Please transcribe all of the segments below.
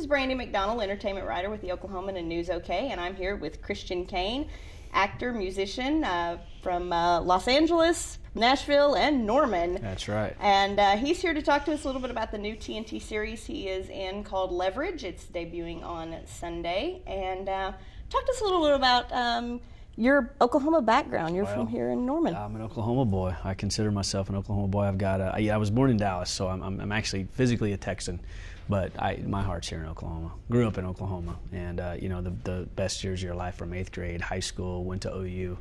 Brandy McDonnell, entertainment writer with the Oklahoman and News OK, and I'm here with Christian Kane, actor, musician from Los Angeles, Nashville, and Norman. That's right. And he's here to talk to us a little bit about the new TNT series he is in called Leverage. It's debuting on Sunday. And talk to us a little bit about your Oklahoma background. You're from here in Norman. I'm an Oklahoma boy. I consider myself an Oklahoma boy. I've got I was born in Dallas, so I'm actually physically a Texan, but my heart's here in Oklahoma. Grew up in Oklahoma, and the best years of your life from 8th grade, high school, went to OU,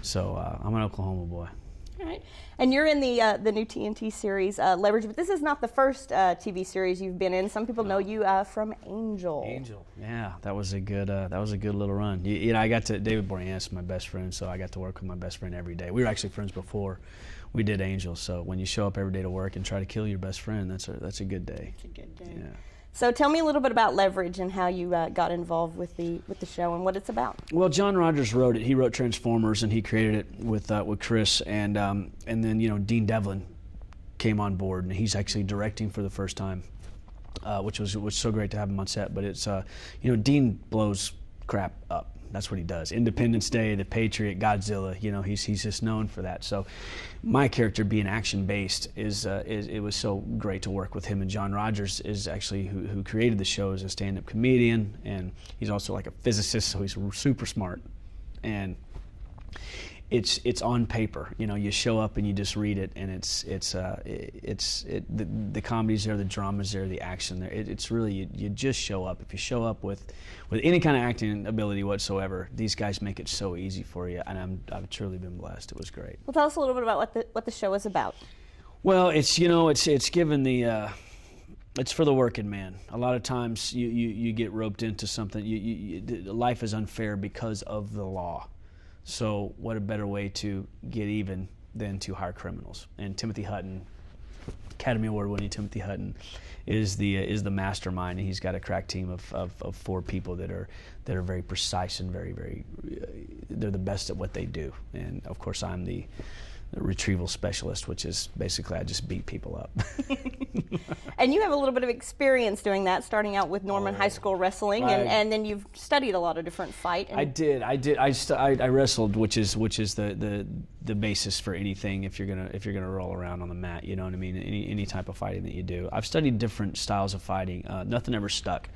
so I'm an Oklahoma boy. All right, and you're in the new TNT series Leverage, but this is not the first TV series you've been in. Some people know you from Angel. Angel, yeah, that was a good little run. I got to David Boreanaz, my best friend, so I got to work with my best friend every day. We were actually friends before we did Angel, so when you show up every day to work and try to kill your best friend, that's a good day. It's a good day. Yeah. So tell me a little bit about Leverage and how you got involved with the show and what it's about. Well, John Rogers wrote it. He wrote Transformers, and he created it with Chris, and then Dean Devlin came on board, and he's actually directing for the first time, which was so great to have him on set. But it's Dean blows crap up. That's what he does. Independence Day, The Patriot, Godzilla. He's just known for that. So, my character being action-based it was so great to work with him. And John Rogers is actually who created the show as a stand-up comedian, and he's also like a physicist, so he's super smart. And it's on paper. You show up and you just read it, and the comedy's there, the drama's there, the action there. It's really you just show up. If you show up with any kind of acting ability whatsoever, these guys make it so easy for you, and I've truly been blessed. It was great. Well, tell us a little bit about what the show is about. Well, it's given it's for the working man. A lot of times you get roped into something. Life is unfair because of the law. So what a better way to get even than to hire criminals? And Timothy Hutton, Academy Award-winning Timothy Hutton, is the mastermind, and he's got a crack team of 4 people that are very precise and very, very they're the best at what they do. And of course, I'm the retrieval specialist, which is basically I just beat people up. And you have a little bit of experience doing that, starting out with Norman High School wrestling, right. and then you've studied a lot of different fight. I did. I wrestled, which is the basis for anything. If you're gonna roll around on the mat, you know what I mean. Any type of fighting that you do. I've studied different styles of fighting. Nothing ever stuck.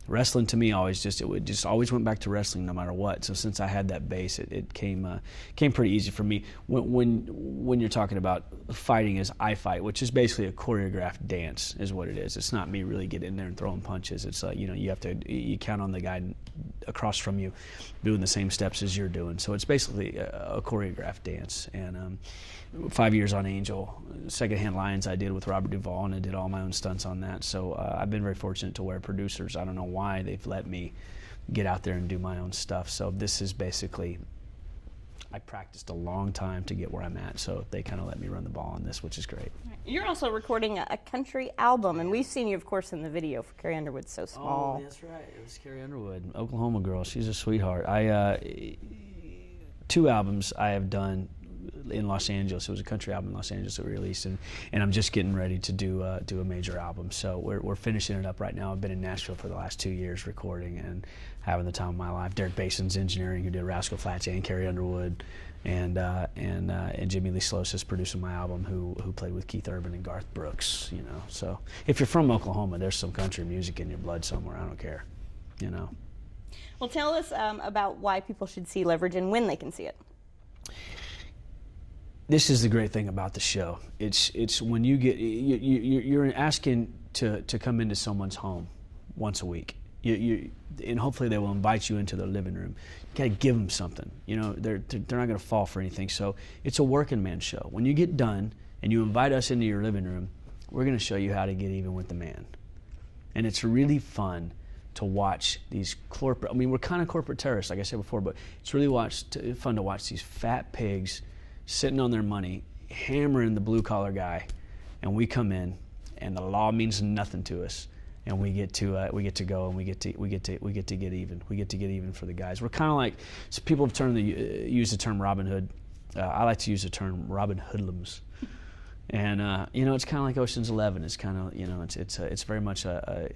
Wrestling to me always went back to wrestling no matter what. So since I had that base, it came pretty easy for me. When you're talking about fighting as I fight, which is basically a choreographed dance, is what it is. It's not me really getting in there and throwing punches. It's you count on the guy across from you doing the same steps as you're doing. So it's basically a choreographed dance. And 5 years on Angel, Secondhand Lions I did with Robert Duvall, and I did all my own stunts on that. So I've been very fortunate to where producers, I don't know why they've let me get out there and do my own stuff. So this is basically, I practiced a long time to get where I'm at, so they kind of let me run the ball on this, which is great. You're also recording a country album, and we've seen you, of course, in the video for Carrie Underwood, So Small. Oh, that's right. It was Carrie Underwood, Oklahoma girl. She's a sweetheart. 2 albums I have done in Los Angeles. It was a country album in Los Angeles that we released, and I'm just getting ready to do a major album. So we're finishing it up right now. I've been in Nashville for the last 2 years recording and having the time of my life. Derek Bason's engineering, who did Rascal Flatts and Carrie Underwood, and Jimmy Lee Sloas is producing my album, who played with Keith Urban and Garth Brooks. So if you're from Oklahoma, there's some country music in your blood somewhere. I don't care. Well, tell us about why people should see Leverage and when they can see it. This is the great thing about the show. It's when you're asking to come into someone's home once a week. And hopefully they will invite you into their living room. You gotta give them something. They're not gonna fall for anything. So it's a working man show. When you get done and you invite us into your living room, we're gonna show you how to get even with the man. And it's really fun to watch these corporate. I mean, we're kind of corporate terrorists, like I said before, but it's really fun to watch these fat pigs sitting on their money, hammering the blue-collar guy, and we come in, and the law means nothing to us, and we get to go, and we get to get even. We get to get even for the guys. We're kind of like, so people have use the term Robin Hood. I like to use the term Robin Hoodlums. And you know, it's kind of like Ocean's 11. It's kind of, you know, it's very much an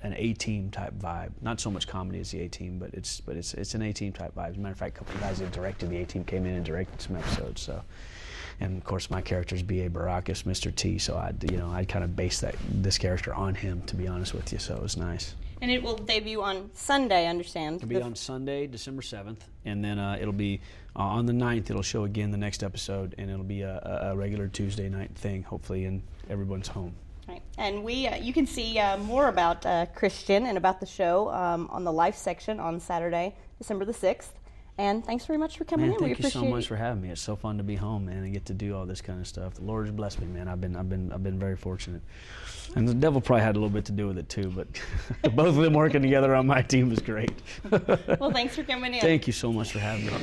A-Team type vibe. Not so much comedy as the A-Team, but it's an A-Team type vibe. As a matter of fact, a couple of guys that directed the A-Team came in and directed some episodes. So, and of course, my character's B.A. Baracus, Mr. T. So I kind of based this character on him, to be honest with you. So it was nice. And it will debut on Sunday, I understand. It'll be on Sunday, December 7th, and then it'll be on the 9th. It'll show again the next episode, and it'll be a regular Tuesday night thing, hopefully, and everyone's home. Right. And you can see more about Christian and about the show on the Life section on Saturday, December the 6th. And thanks very much for coming in. Thank you so much for having me. It's so fun to be home, man, and get to do all this kind of stuff. The Lord has blessed me, man. I've been very fortunate, and the devil probably had a little bit to do with it too. But both of them working together on my team was great. Well, thanks for coming in. Thank you so much for having me.